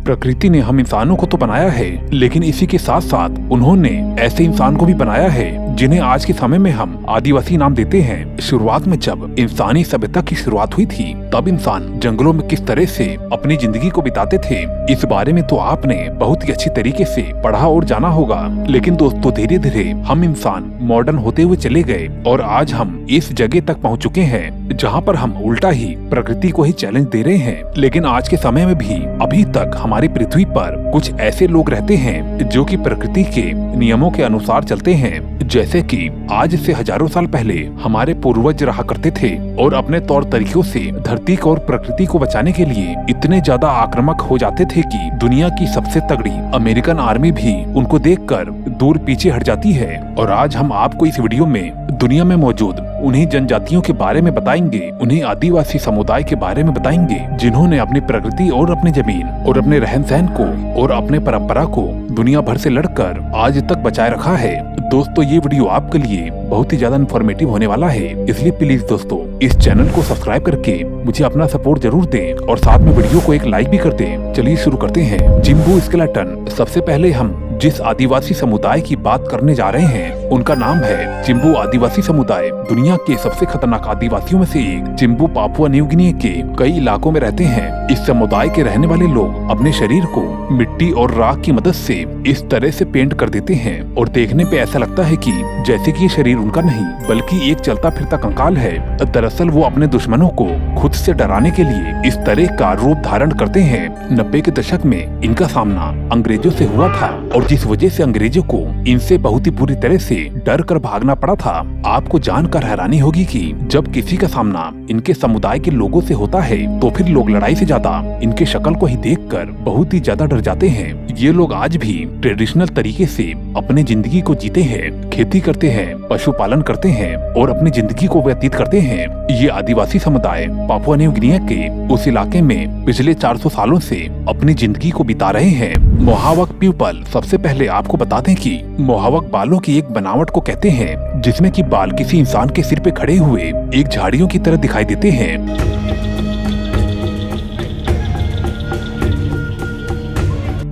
प्रकृति ने हम इंसानों को तो बनाया है, लेकिन इसी के साथ साथ उन्होंने ऐसे इंसान को भी बनाया है जिन्हें आज के समय में हम आदिवासी नाम देते हैं। शुरुआत में जब इंसानी सभ्यता की शुरुआत हुई थी, तब इंसान जंगलों में किस तरह से अपनी जिंदगी को बिताते थे, इस बारे में तो आपने बहुत ही अच्छी तरीके से पढ़ा और जाना होगा। लेकिन दोस्तों, धीरे धीरे हम इंसान मॉडर्न होते हुए चले गए और आज हम इस जगह तक पहुंच चुके हैं जहां पर हम उल्टा ही प्रकृति को ही चैलेंज दे रहे हैं। लेकिन आज के समय में भी अभी तक हमारी पृथ्वी पर कुछ ऐसे लोग रहते हैं जो कि प्रकृति के नियमों के अनुसार चलते हैं। जैसे कि आज से हजारों साल पहले हमारे पूर्वज रहा करते थे और अपने तौर तरीकों से धरती को और प्रकृति को बचाने के लिए इतने ज्यादा आक्रामक हो जाते थे कि दुनिया की सबसे तगड़ी अमेरिकन आर्मी भी उनको देखकर दूर पीछे हट जाती है। और आज हम आपको इस वीडियो में दुनिया में मौजूद उन्हीं जनजातियों के बारे में बताएंगे, उन्हीं आदिवासी समुदाय के बारे में बताएंगे जिन्होंने अपनी प्रकृति और अपनी जमीन और अपने रहन सहन को और अपने परंपरा को दुनिया भर से लड़कर आज तक बचाए रखा है। दोस्तों, ये वीडियो आपके लिए बहुत ही ज्यादा इन्फॉर्मेटिव होने वाला है, इसलिए प्लीज दोस्तों इस चैनल को सब्सक्राइब करके मुझे अपना सपोर्ट जरूर दें और साथ में वीडियो को एक लाइक भी कर दें। चलिए शुरू करते हैं। जिम्बू स्केलेटन। सबसे पहले हम जिस आदिवासी समुदाय की बात करने जा रहे हैं उनका नाम है जिम्बू आदिवासी समुदाय। दुनिया के सबसे खतरनाक आदिवासियों में से एक जिम्बू पापुआ न्यू गिनी के कई इलाकों में रहते हैं। इस समुदाय के रहने वाले लोग अपने शरीर को मिट्टी और राख की मदद से इस तरह से पेंट कर देते हैं और देखने पे ऐसा लगता है कि जैसे कि ये शरीर उनका नहीं बल्कि एक चलता फिरता कंकाल है। दरअसल वो अपने दुश्मनों को खुद से डराने के लिए इस तरह का रूप धारण करते हैं। 90 के दशक में इनका सामना अंग्रेजों से हुआ था और जिस वजह से अंग्रेजों को इनसे बहुत ही बुरी तरह से डर कर भागना पड़ा था। आपको जानकर हैरानी होगी कि जब किसी का सामना इनके समुदाय के लोगों से होता है तो फिर लोग लड़ाई से ज्यादा इनके शक्ल को ही देखकर बहुत ही ज्यादा डर जाते हैं। ये लोग आज भी ट्रेडिशनल तरीके से अपनी जिंदगी को जीते हैं, खेती करते हैं, पशुपालन करते हैं और अपनी जिंदगी को व्यतीत करते हैं। ये आदिवासी समुदाय पापुआ न्यू गिनी के उस इलाके में पिछले 400 सालों से अपनी जिंदगी को बिता रहे हैं। मोहावक पीपल। सबसे पहले आपको बता दें कि मोहावक बालों की एक बनावट को कहते हैं जिसमें कि बाल किसी इंसान के सिर पे खड़े हुए एक झाड़ियों की तरह दिखाई देते हैं।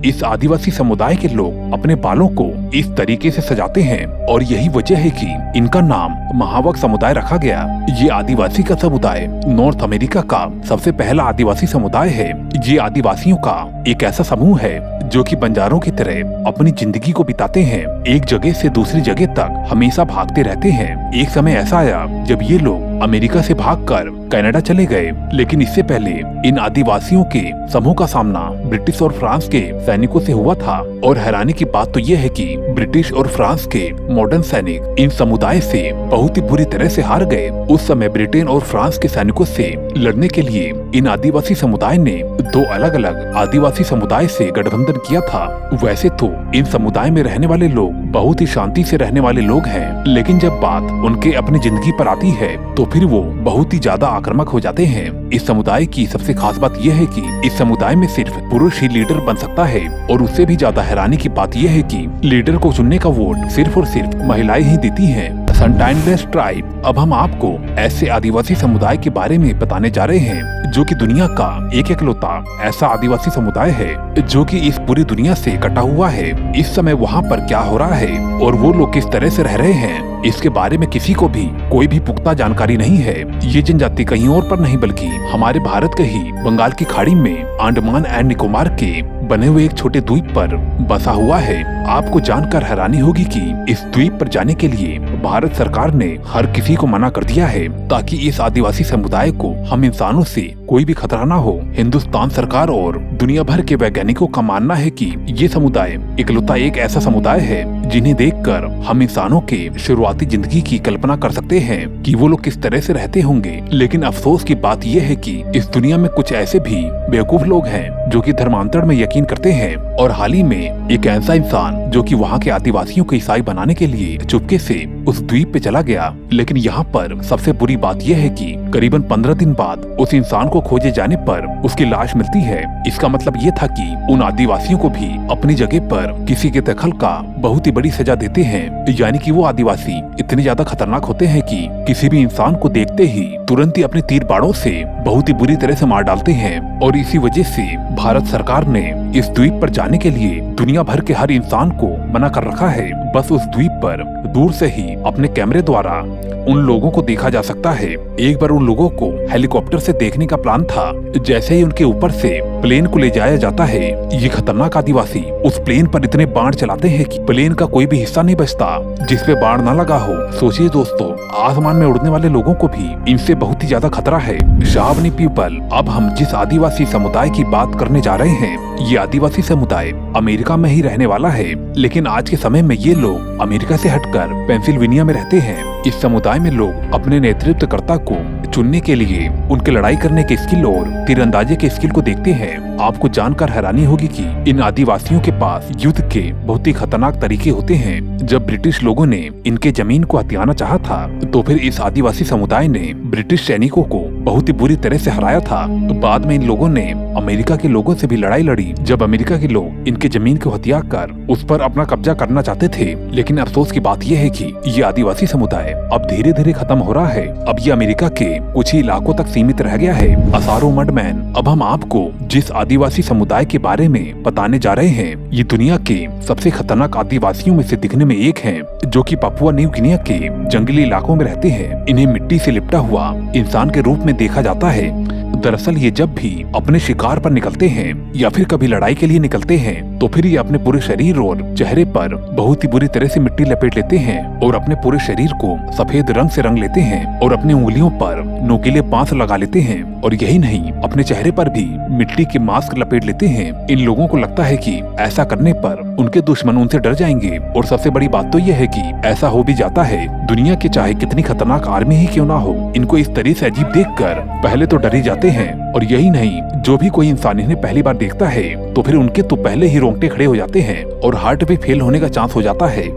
इस आदिवासी समुदाय के लोग अपने बालों को इस तरीके से सजाते हैं और यही वजह है कि इनका नाम महावक समुदाय रखा गया। ये आदिवासी का समुदाय नॉर्थ अमेरिका का सबसे पहला आदिवासी समुदाय है। ये आदिवासियों का एक ऐसा समूह है जो कि बंजारों की तरह अपनी जिंदगी को बिताते हैं, एक जगह से दूसरी जगह तक हमेशा भागते रहते हैं। एक समय ऐसा आया जब ये लोग अमेरिका से भागकर कनाडा चले गए, लेकिन इससे पहले इन आदिवासियों के समूह का सामना ब्रिटिश और फ्रांस के सैनिकों से हुआ था। और हैरानी की बात तो ये है कि ब्रिटिश और फ्रांस के मॉडर्न सैनिक इन समुदाय से बहुत ही बुरी तरह से हार गए। उस समय ब्रिटेन और फ्रांस के सैनिकों से लड़ने के लिए इन आदिवासी समुदाय ने दो अलग अलग आदिवासी समुदाय से गठबंधन किया था। वैसे तो इन समुदाय में रहने वाले लोग बहुत ही शांति से रहने वाले लोग हैं, लेकिन जब बात उनके अपनी जिंदगी पर आती है तो फिर वो बहुत ही ज्यादा आक्रामक हो जाते हैं। इस समुदाय की सबसे खास बात यह है कि इस समुदाय में सिर्फ पुरुष ही लीडर बन सकता है और उससे भी ज्यादा हैरानी की बात यह है कि लीडर को चुनने का वोट सिर्फ और सिर्फ महिलाएं ही देती हैं। संटाइनलेस ट्राइब। अब हम आपको ऐसे आदिवासी समुदाय के बारे में बताने जा रहे हैं जो कि दुनिया का एक इकलौता ऐसा आदिवासी समुदाय है जो कि इस पूरी दुनिया से कटा हुआ है। इस समय वहाँ पर क्या हो रहा है और वो लोग किस तरह से रह रहे हैं, इसके बारे में किसी को भी कोई भी पुख्ता जानकारी नहीं है। ये जनजाति कहीं और पर नहीं बल्कि हमारे भारत के ही बंगाल की खाड़ी में अंडमान एंड निकोबार के बने हुए एक छोटे द्वीप पर बसा हुआ है। आपको जानकर हैरानी होगी कि इस द्वीप पर जाने के लिए भारत सरकार ने हर किसी को मना कर दिया है ताकि इस आदिवासी समुदाय को हम इंसानों से कोई भी खतरा न हो। हिंदुस्तान सरकार और दुनिया भर के वैज्ञानिकों का मानना है कि ये समुदाय इकलौता एक ऐसा समुदाय है जिन्हें देखकर हम इंसानों के शुरुआती जिंदगी की कल्पना कर सकते हैं कि वो लोग किस तरह से रहते होंगे। लेकिन अफसोस की बात यह है कि इस दुनिया में कुछ ऐसे भी बेवकूफ लोग हैं जो कि धर्मांतर में यकीन करते हैं। और हाल ही में एक ऐसा इंसान जो कि वहाँ के आदिवासियों को ईसाई बनाने के लिए चुपके से उस द्वीप पे चला गया। लेकिन यहाँ पर सबसे बुरी बात यह है कि करीबन 15 दिन बाद उस इंसान को खोजे जाने पर उसकी लाश मिलती है। इसका मतलब ये था कि उन आदिवासियों को भी अपनी जगह पर किसी के दखल का बहुत ही बड़ी सजा देते हैं। यानी कि वो आदिवासी इतने ज्यादा खतरनाक होते हैं कि किसी भी इंसान को देखते ही तुरंत ही अपने तीर बाणों से बहुत ही बुरी तरह से मार डालते हैं। और इसी वजह से भारत सरकार ने इस द्वीप पर जाने के लिए दुनिया भर के हर इंसान को मना कर रखा है। बस उस द्वीप पर दूर से ही अपने कैमरे द्वारा उन लोगों को देखा जा सकता है। एक बार उन लोगों को हेलीकॉप्टर से देखने का प्लान था। जैसे ही उनके ऊपर से प्लेन को ले जाया जाता है, ये खतरनाक आदिवासी उस प्लेन पर इतने बाण चलाते हैं कि प्लेन का कोई भी हिस्सा नहीं बचता जिसपे बाण न लगा हो। सोचिए दोस्तों, आसमान में उड़ने वाले लोगों को भी इनसे बहुत ही ज्यादा खतरा है। शावनी पीपल, अब हम जिस आदिवासी समुदाय की बात करने जा रहे हैं, ये आदिवासी समुदाय अमेरिका में ही रहने वाला है। लेकिन आज के समय में ये लोग अमेरिका से हटकर पेंसिल्वेनिया में रहते हैं। इस समुदाय में लोग अपने नेतृत्वकर्ता को चुनने के लिए उनके लड़ाई करने के स्किल और तीरंदाजी के स्किल को देखते हैं। आपको जानकर हैरानी होगी कि इन आदिवासियों के पास युद्ध के बहुत ही खतरनाक तरीके होते हैं। जब ब्रिटिश लोगों ने इनके जमीन को हथियाना चाहा था, तो फिर इस आदिवासी समुदाय ने ब्रिटिश सैनिकों को बहुत ही बुरी तरह से हराया था। बाद में इन लोगों ने अमेरिका के लोगों से भी लड़ाई लड़ी, जब अमेरिका के लोग इनके जमीन को हथिया कर उस पर अपना कब्जा करना चाहते थे। लेकिन अफसोस की बात यह है कि ये आदिवासी समुदाय अब धीरे धीरे खत्म हो रहा है। अब ये अमेरिका के कुछ ही इलाकों तक सीमित रह गया है। असारो मडमैन, अब हम आपको जिस आदिवासी समुदाय के बारे में बताने जा रहे हैं, ये दुनिया के सबसे खतरनाक आदिवासियों में से दिखने में एक हैं, जो कि पापुआ न्यू गिनिया के जंगली इलाकों में रहते हैं। इन्हें मिट्टी से लिपटा हुआ इंसान के रूप में देखा जाता है। दरअसल ये जब भी अपने शिकार पर निकलते हैं या फिर कभी लड़ाई के लिए निकलते हैं, तो फिर ये अपने पूरे शरीर और चेहरे पर बहुत ही बुरी तरह से मिट्टी लपेट लेते हैं और अपने पूरे शरीर को सफेद रंग से रंग लेते हैं और अपनी उंगलियों पर नोकीले बांस लगा लेते हैं। और यही नहीं, अपने चेहरे पर भी मिट्टी के मास्क लपेट लेते हैं। इन लोगों को लगता है कि ऐसा करने पर उनके दुश्मन उनसे डर जाएंगे। और सबसे बड़ी बात तो यह है कि ऐसा हो भी जाता है। दुनिया की चाहे कितनी खतरनाक आर्मी ही क्यों ना हो, इनको इस तरह से अजीब देखकर पहले तो डर ही जाते हैं। और यही नहीं, जो भी कोई इंसान इन्हें पहली बार देखता है, तो फिर उनके तो पहले ही रोंगटे खड़े हो जाते हैं और हार्ट भी फेल होने का चांस हो जाता है।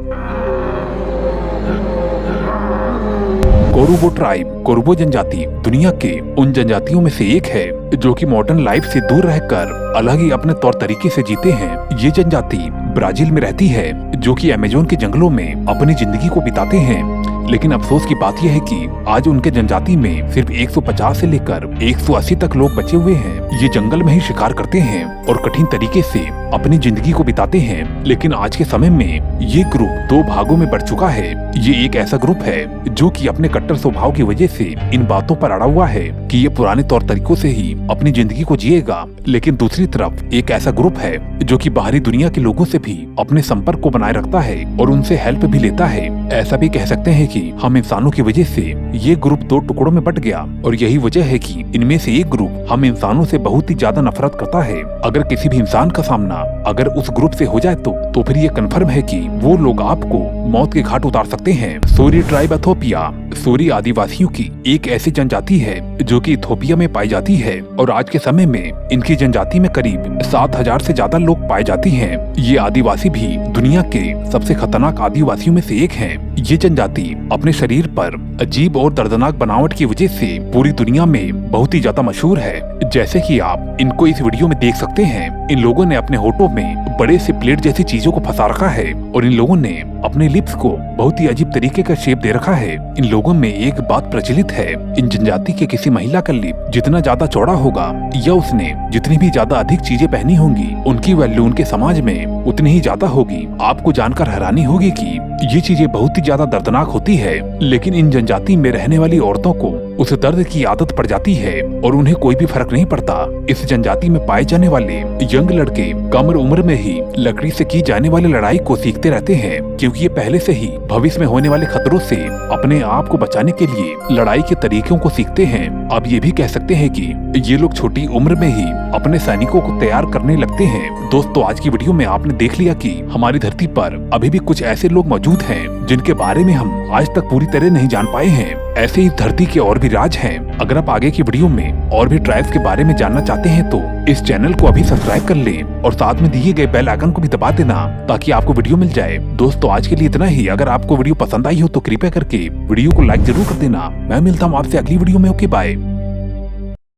कोरुबो ट्राइब, कोरुबो जनजाति दुनिया के उन जनजातियों में से एक है जो कि मॉडर्न लाइफ से दूर रहकर अलग ही अपने तौर तरीके से जीते हैं। ये जनजाति ब्राजील में रहती है, जो कि अमेज़न के जंगलों में अपनी जिंदगी को बिताते हैं। लेकिन अफसोस की बात यह है कि आज उनके जनजाति में सिर्फ 150 से लेकर 180 तक लोग बचे हुए हैं। ये जंगल में ही शिकार करते हैं और कठिन तरीके से अपनी जिंदगी को बिताते हैं। लेकिन आज के समय में ये ग्रुप 2 भागों में बढ़ चुका है। ये एक ऐसा ग्रुप है जो कि अपने कट्टर स्वभाव की वजह से इन बातों पर अड़ा हुआ है कि ये पुराने तौर तरीकों से ही अपनी जिंदगी को जिएगा। लेकिन दूसरी तरफ एक ऐसा ग्रुप है जो कि बाहरी दुनिया के लोगों से भी अपने संपर्क को बनाए रखता है और उनसे हेल्प भी लेता है। ऐसा भी कह सकते हैं कि हम इंसानों की वजह से ये ग्रुप 2 टुकड़ों में बट गया। और यही वजह है कि इनमें से एक ग्रुप हम इंसानों से बहुत ही ज्यादा नफरत करता है। अगर किसी भी इंसान का सामना अगर उस ग्रुप से हो जाए तो फिर ये कन्फर्म है कि वो लोग आपको मौत के घाट उतार सकते हैं। सोरी ट्राइब इथोपिया, सोरी आदिवासियों की एक ऐसी जनजाति है जो कि इथोपिया में पाई जाती है और आज के समय में इनकी जनजाति में करीब 7000 से ज्यादा लोग पाए जाते हैं। ये आदिवासी भी दुनिया के सबसे खतरनाक आदिवासियों में से एक हैं। ये जनजाति अपने शरीर पर अजीब और दर्दनाक बनावट की वजह से पूरी दुनिया में बहुत ही ज्यादा मशहूर है। जैसे कि आप इनको इस वीडियो में देख सकते हैं, इन लोगों ने अपने होठों में बड़े से प्लेट जैसी चीजों को फंसा रखा है और इन लोगों ने अपने लिप्स को बहुत ही अजीब तरीके का शेप दे रखा है। इन लोगों में एक बात प्रचलित है, इन जनजाति के किसी महिला का लिप जितना ज्यादा चौड़ा होगा या उसने जितनी भी ज्यादा अधिक चीजें पहनी होंगी, उनकी वैल्यू उनके समाज में उतनी ही ज्यादा होगी। आपको जानकर हैरानी होगी कि ये चीजें बहुत ही ज्यादा दर्दनाक होती है, लेकिन इन जनजाति में रहने वाली औरतों को उस दर्द की आदत पड़ जाती है और उन्हें कोई भी फर्क नहीं पड़ता। इस जनजाति में पाए जाने वाले यंग लड़के कम उम्र में ही लकड़ी से की जाने वाली लड़ाई को सीखते रहते हैं, क्योंकि ये पहले से ही भविष्य में होने वाले खतरों से अपने आप को बचाने के लिए लड़ाई के तरीकों को सीखते हैं। अब ये भी कह सकते हैं कि ये लोग छोटी उम्र में ही अपने सैनिकों को तैयार करने लगते हैं। दोस्तों, आज की वीडियो में आपने देख लिया कि हमारी धरती पर अभी भी कुछ ऐसे लोग मौजूद हैं जिनके बारे में हम आज तक पूरी तरह नहीं जान पाए हैं। ऐसे ही धरती के और भी राज हैं। अगर आप आगे की वीडियो में और भी ट्राइब्स के बारे में जानना चाहते हैं तो इस चैनल को अभी सब्सक्राइब कर लें और साथ में दिए गए बेल आइकन को भी दबा देना ताकि आपको वीडियो मिल जाए। दोस्तों, आज के लिए इतना ही। अगर आपको वीडियो पसंद आई हो तो कृपया करके वीडियो को लाइक जरूर कर देना। मैं मिलता हूँ आपसे अगली वीडियो में। Okay, bye.